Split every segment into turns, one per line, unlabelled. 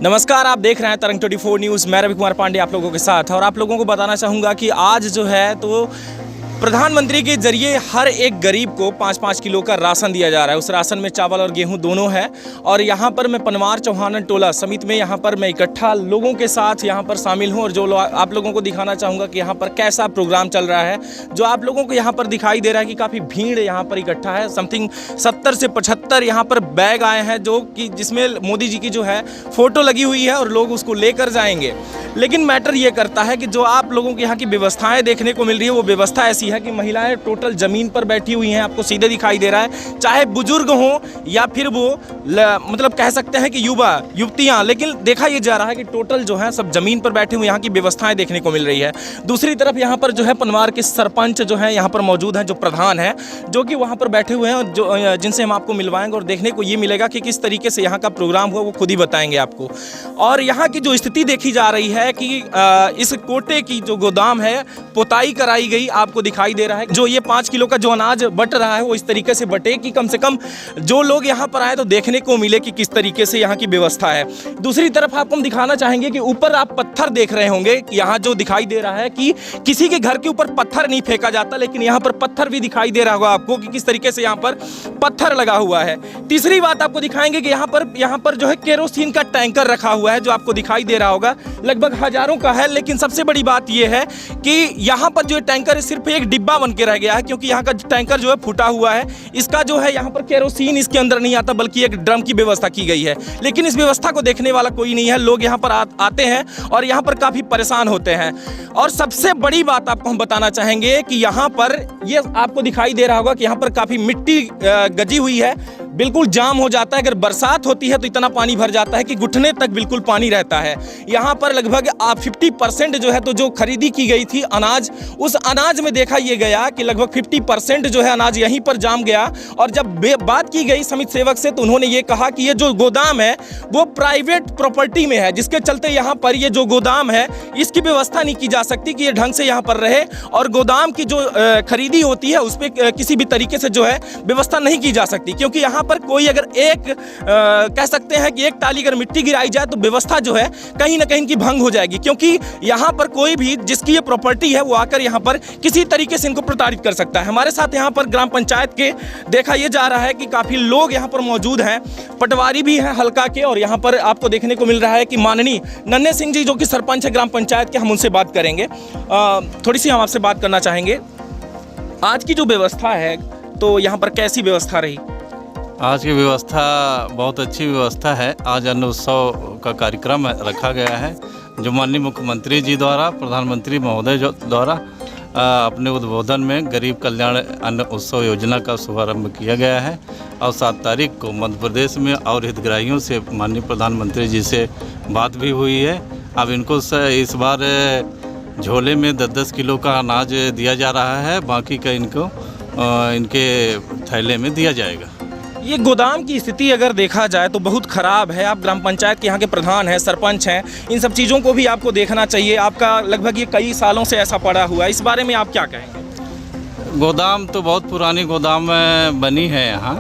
नमस्कार, आप देख रहे हैं तरंग 24 न्यूज़। मैं रवि कुमार पांडे आप लोगों के साथ, और आप लोगों को बताना चाहूँगा कि आज जो है तो प्रधानमंत्री के जरिए हर एक गरीब को 5-5 किलो का राशन दिया जा रहा है। उस राशन में चावल और गेहूं दोनों है। और यहाँ पर मैं पनवार चौहानन टोला समिति में यहाँ पर मैं इकट्ठा लोगों के साथ यहाँ पर शामिल हूँ, और जो आप लोगों को दिखाना चाहूँगा कि यहाँ पर कैसा प्रोग्राम चल रहा है। जो आप लोगों को यहाँ पर दिखाई दे रहा है कि काफ़ी भीड़ यहाँ पर इकट्ठा है। समथिंग 70 से 75 यहाँ पर बैग आए हैं, जो कि जिसमें मोदी जी की जो है फ़ोटो लगी हुई है, और लोग उसको लेकर जाएंगे। लेकिन मैटर ये करता है कि जो आप लोगों को यहाँ की व्यवस्थाएं देखने को मिल रही है, वो व्यवस्था ऐसी है कि महिलाएं टोटल ज़मीन पर बैठी हुई हैं। आपको सीधे दिखाई दे रहा है, चाहे बुजुर्ग हों या फिर वो मतलब कह सकते हैं कि युवा युवतियाँ, लेकिन देखा ये जा रहा है कि टोटल जो है सब ज़मीन पर बैठे हुए यहाँ की व्यवस्थाएं देखने को मिल रही है। दूसरी तरफ यहाँ पर जो है पनवार के सरपंच जो है यहाँ पर मौजूद हैं, जो प्रधान हैं, जो कि वहाँ पर बैठे हुए हैं, और जो जिनसे हम आपको मिलवाएंगे और देखने को ये मिलेगा कि किस तरीके से यहाँ का प्रोग्राम हुआ, वो खुद ही बताएंगे आपको। और यहाँ की जो स्थिति देखी जा रही है कि इस कोटे की जो गोदाम है पुताई कराई गई, आपको दिखाई दे रहा है। जो ये 5 किलो का जो अनाज बट रहा है वो इस तरीके से बटे कि कम से कम जो लोग यहाँ पर आए तो देखने को मिले कि किस तरीके से यहाँ की व्यवस्था है। दूसरी तरफ आपको हम दिखाना चाहेंगे कि ऊपर आप पत्थर देख रहे होंगे, यहाँ जो दिखाई दे रहा है कि किसी के घर के ऊपर पत्थर नहीं फेंका जाता, लेकिन यहाँ पर पत्थर भी दिखाई दे रहा होगा आपको कि किस तरीके से यहाँ पर पत्थर लगा हुआ है। तीसरी बात आपको दिखाएंगे कि यहाँ पर जो है केरोसिन का टैंकर रखा हुआ है, जो आपको दिखाई दे रहा होगा, लगभग हजारों का है। लेकिन सबसे बड़ी बात यह है कि यहाँ पर जो टैंकर है सिर्फ एक डिब्बा बन के रह गया है, क्योंकि यहाँ का टैंकर जो है फूटा हुआ है। इसका जो है यहाँ पर केरोसिन इसके अंदर नहीं आता, बल्कि एक ड्रम की व्यवस्था की गई है। लेकिन इस व्यवस्था को देखने वाला कोई नहीं है। लोग यहाँ पर आते हैं और यहाँ पर काफ़ी परेशान होते हैं। और सबसे बड़ी बात आपको हम बताना चाहेंगे कि यहाँ पर ये आपको दिखाई दे रहा होगा कि यहाँ पर काफ़ी मिट्टी गजी हुई है, बिल्कुल जाम हो जाता है। अगर बरसात होती है तो इतना पानी भर जाता है कि घुटने तक बिल्कुल पानी रहता है। यहाँ पर लगभग 50% जो है तो जो खरीदी की गई थी अनाज, उस अनाज में देखा ये गया कि लगभग 50% जो है अनाज यहीं पर जाम गया। और जब बात की गई समिति सेवक से, तो उन्होंने ये कहा कि ये जो गोदाम है वो प्राइवेट प्रॉपर्टी में है, जिसके चलते यहाँ पर ये जो गोदाम है इसकी व्यवस्था नहीं की जा सकती कि ये ढंग से यहाँ पर रहे। और गोदाम की जो खरीदी होती है उस पर किसी भी तरीके से जो है व्यवस्था नहीं की जा सकती, क्योंकि यहाँ पर कोई अगर एक कह सकते हैं कि एक टाली अगर मिट्टी गिराई जाए तो व्यवस्था जो है कहीं ना कहीं की भंग हो जाएगी। क्योंकि यहाँ पर कोई भी जिसकी ये प्रॉपर्टी है वो आकर यहाँ पर किसी तरीके से इनको प्रताड़ित कर सकता है। हमारे साथ यहाँ पर ग्राम पंचायत के देखा ये जा रहा है कि काफ़ी लोग यहाँ पर मौजूद हैं, पटवारी भी हैं हल्का के। और यहाँ पर आपको देखने को मिल रहा है कि माननीय नन्हे सिंह जी, जो कि सरपंच है ग्राम पंचायत के, हम उनसे बात करेंगे। थोड़ी सी हम आपसे बात करना चाहेंगे। आज की जो व्यवस्था है तो यहाँ पर कैसी व्यवस्था रही?
आज की व्यवस्था बहुत अच्छी व्यवस्था है। आज अन्न उत्सव का कार्यक्रम रखा गया है, जो माननीय मुख्यमंत्री जी द्वारा, प्रधानमंत्री महोदय द्वारा अपने उद्बोधन में गरीब कल्याण अन्न उत्सव योजना का शुभारंभ किया गया है। और 7 तारीख को मध्य प्रदेश में और हितग्राहियों से माननीय प्रधानमंत्री जी से बात भी हुई है। अब इनको इस बार झोले में 10-10 किलो का अनाज दिया जा रहा है, बाकी का इनको इनके थैले में दिया जाएगा।
ये गोदाम की स्थिति अगर देखा जाए तो बहुत ख़राब है। आप ग्राम पंचायत के यहाँ के प्रधान हैं, सरपंच हैं, इन सब चीज़ों को भी आपको देखना चाहिए। आपका लगभग ये कई सालों से ऐसा पड़ा हुआ है, इस बारे में आप क्या कहेंगे?
गोदाम तो बहुत पुरानी गोदाम बनी है यहाँ,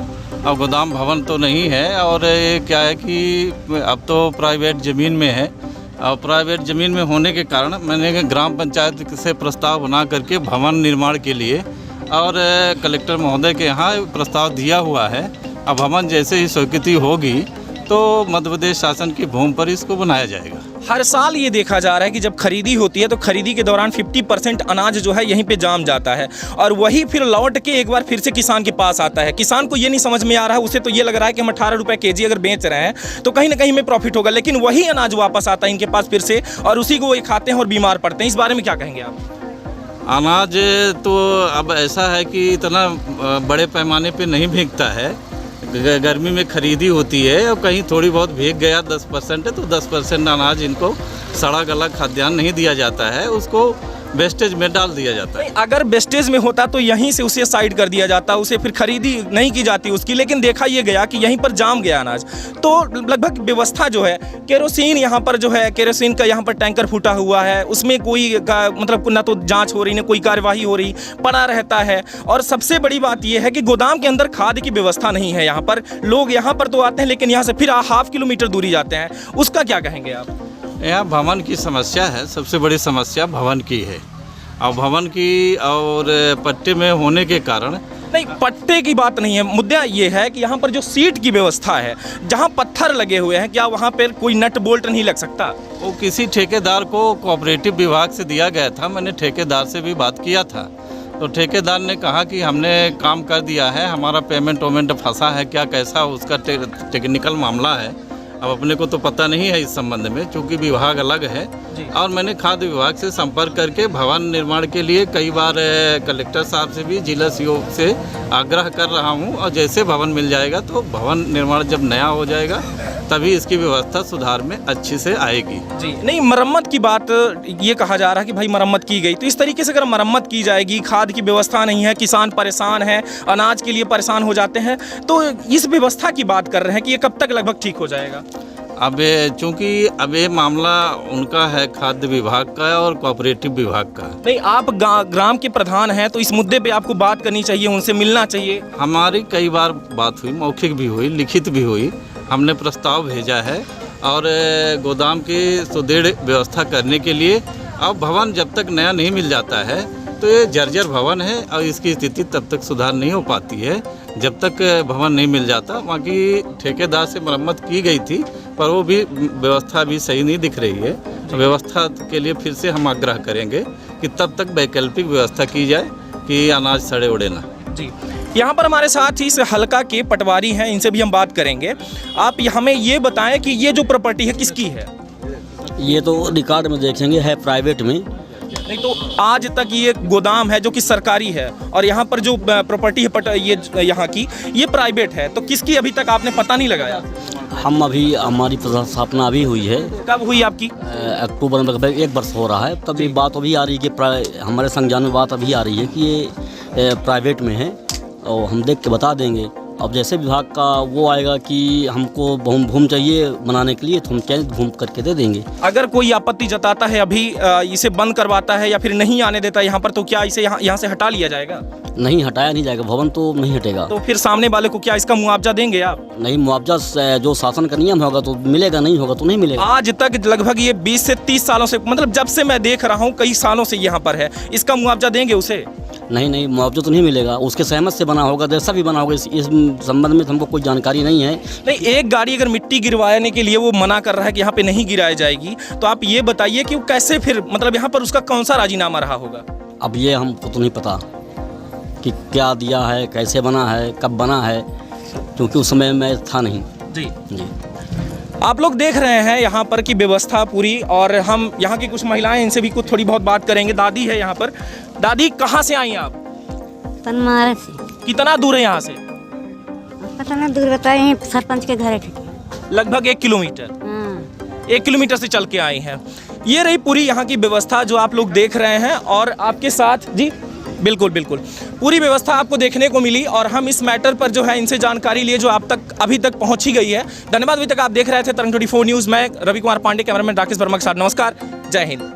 और गोदाम भवन तो नहीं है। और ये क्या है कि अब तो प्राइवेट ज़मीन में है, और प्राइवेट ज़मीन में होने के कारण मैंने ग्राम पंचायत से प्रस्ताव बना करके भवन निर्माण के लिए और कलेक्टर महोदय के यहाँ प्रस्ताव दिया हुआ है। अब भवन जैसे ही स्वीकृति होगी तो मध्य प्रदेश शासन की भूमि पर इसको बनाया जाएगा।
हर साल ये देखा जा रहा है कि जब खरीदी होती है तो खरीदी के दौरान 50% अनाज जो है यहीं पे जाम जाता है, और वही फिर लौट के एक बार फिर से किसान के पास आता है। किसान को ये नहीं समझ में आ रहा है, उसे तो ये लग रहा है कि हम 18 रुपये kg अगर बेच रहे हैं तो कहीं ना कहीं में प्रॉफिट होगा, लेकिन वही अनाज वापस आता है इनके पास फिर से, और उसी को वो खाते हैं और बीमार पड़ते हैं। इस बारे में क्या कहेंगे आप?
अनाज तो अब ऐसा है कि इतना बड़े पैमाने पर नहीं भीगता है। गर्मी में खरीदी होती है और कहीं थोड़ी बहुत भीग गया 10% है तो 10% अनाज इनको सड़ा गला खाद्यान्न नहीं दिया जाता है, उसको वेस्टेज में डाल दिया जाता है।
अगर वेस्टेज में होता तो यहीं से उसे साइड कर दिया जाता, उसे फिर खरीदी नहीं की जाती उसकी, लेकिन देखा ये गया कि यहीं पर जाम गया अनाज। तो लगभग व्यवस्था जो है, केरोसिन यहाँ पर जो है, केरोसिन का यहाँ पर टैंकर फूटा हुआ है, उसमें कोई मतलब ना तो जांच हो रही ना कोई कार्यवाही हो रही, पड़ा रहता है। और सबसे बड़ी बात यह है कि गोदाम के अंदर खाद की व्यवस्था नहीं है। यहाँ पर लोग यहाँ पर तो आते हैं लेकिन यहाँ से फिर 1/2 किलोमीटर दूरी जाते हैं, उसका क्या कहेंगे आप?
यहाँ भवन की समस्या है, सबसे बड़ी समस्या भवन की है। और भवन की और पट्टे में होने के कारण,
नहीं, पट्टे की बात नहीं है, मुद्दा ये है कि यहाँ पर जो सीट की व्यवस्था है, जहाँ पत्थर लगे हुए हैं, क्या वहाँ पर कोई नट बोल्ट नहीं लग सकता?
वो किसी ठेकेदार को कोऑपरेटिव विभाग से दिया गया था। मैंने ठेकेदार से भी बात किया था, तो ठेकेदार ने कहा कि हमने काम कर दिया है, हमारा पेमेंट वेमेंट फंसा है, क्या कैसा उसका टेक्निकल मामला है। अब अपने को तो पता नहीं है इस संबंध में, क्योंकि विभाग अलग है। और मैंने खाद्य विभाग से संपर्क करके भवन निर्माण के लिए कई बार कलेक्टर साहब से भी, जिला सीओ से आग्रह कर रहा हूं। और जैसे भवन मिल जाएगा तो भवन निर्माण जब नया हो जाएगा तभी इसकी व्यवस्था सुधार में अच्छी से आएगी।
जी नहीं, मरम्मत की बात ये कहा जा रहा है कि भाई मरम्मत की गई, तो इस तरीके से अगर मरम्मत की जाएगी, खाद की व्यवस्था नहीं है, किसान परेशान है, अनाज के लिए परेशान हो जाते हैं, तो इस व्यवस्था की बात कर रहे हैं कि ये कब तक लगभग ठीक हो जाएगा?
अब चूँकि अब ये मामला उनका है, खाद्य विभाग का और कोऑपरेटिव विभाग का।
नहीं, आप ग्राम के प्रधान हैं तो इस मुद्दे पे आपको बात करनी चाहिए, उनसे मिलना चाहिए।
हमारी कई बार बात हुई, मौखिक भी हुई, लिखित भी हुई, हमने प्रस्ताव भेजा है। और गोदाम की सुदृढ़ व्यवस्था करने के लिए, अब भवन जब तक नया नहीं मिल जाता है तो ये जर्जर भवन है और इसकी स्थिति तब तक सुधार नहीं हो पाती है जब तक भवन नहीं मिल जाता। वहाँ की ठेकेदार से मरम्मत की गई थी पर वो भी व्यवस्था भी सही नहीं दिख रही है। व्यवस्था के लिए फिर से हम आग्रह करेंगे कि तब तक वैकल्पिक व्यवस्था की जाए कि अनाज सड़े उड़े ना।
जी, यहाँ पर हमारे साथ ही इस हलका के पटवारी हैं, इनसे भी हम बात करेंगे। आप हमें ये बताएं कि ये जो प्रॉपर्टी है किसकी है?
ये तो रिकॉर्ड में देखेंगे है प्राइवेट में।
नहीं, तो आज तक ये गोदाम है जो कि सरकारी है और यहाँ पर जो प्रॉपर्टी है ये यहाँ की, ये प्राइवेट है, तो किसकी अभी तक आपने पता नहीं लगाया?
हम अभी, हमारी स्थापना अभी हुई है।
कब हुई आपकी?
अक्टूबर में, लगभग 1 वर्ष हो रहा है। तब ये बात अभी आ रही है कि हमारे संज्ञान में बात अभी आ रही है कि ये प्राइवेट में है और हम देख के बता देंगे। अब जैसे विभाग का वो आएगा कि हमको भूमि चाहिए बनाने के लिए, तो हम चयनित भूमि करके दे देंगे।
अगर कोई आपत्ति जताता है, अभी इसे बंद करवाता है या फिर नहीं आने देता यहाँ पर, तो क्या इसे यहाँ से हटा लिया जाएगा?
नहीं, हटाया नहीं जाएगा, भवन तो नहीं हटेगा।
तो फिर सामने वाले को क्या इसका मुआवजा देंगे आप?
नहीं, मुआवजा जो शासन का नियम होगा तो मिलेगा, नहीं होगा तो नहीं मिलेगा।
आज तक लगभग ये 20 से 30 सालों से, मतलब जब से मैं देख रहा हूँ कई सालों से यहाँ पर है, इसका मुआवजा देंगे उसे?
नहीं, मुआवजा तो नहीं मिलेगा, उसके सहमत से बना होगा, जैसा भी बना होगा। इस संबंध में हमको कोई जानकारी नहीं है।
नहीं, एक गाड़ी अगर मिट्टी गिरवाने के लिए वो मना कर रहा है कि यहाँ पे नहीं गिराई जाएगी, तो आप ये बताइए कि वो कैसे फिर, मतलब यहाँ पर उसका कौन सा राजीनामा रहा होगा?
अब ये हमको तो नहीं पता कि क्या दिया है, कैसे बना है, कब बना है, क्योंकि उस समय मैं था नहीं।
जी। आप लोग देख रहे हैं यहाँ पर की व्यवस्था पूरी, और हम यहाँ की कुछ महिलाएं, इनसे भी कुछ थोड़ी बहुत बात करेंगे। दादी है यहाँ पर। दादी, कहाँ से आई आप?
तनमारा से।
कितना दूर है यहाँ से?
पता नहीं, दूर बताए, सरपंच के घर है।
लगभग 1 किलोमीटर। 1 किलोमीटर से चल के आई हैं। ये रही पूरी यहाँ की व्यवस्था जो आप लोग देख रहे हैं, और आपके साथ जी बिल्कुल पूरी व्यवस्था आपको देखने को मिली, और हम इस मैटर पर जो है इनसे जानकारी लिए जो आप तक अभी तक पहुंची गई है। धन्यवाद। अभी तक आप देख रहे थे तरंग 24 न्यूज़। मैं रवि कुमार पांडे, कैमरामैन राकेश वर्मा के साथ। नमस्कार, जय हिंद।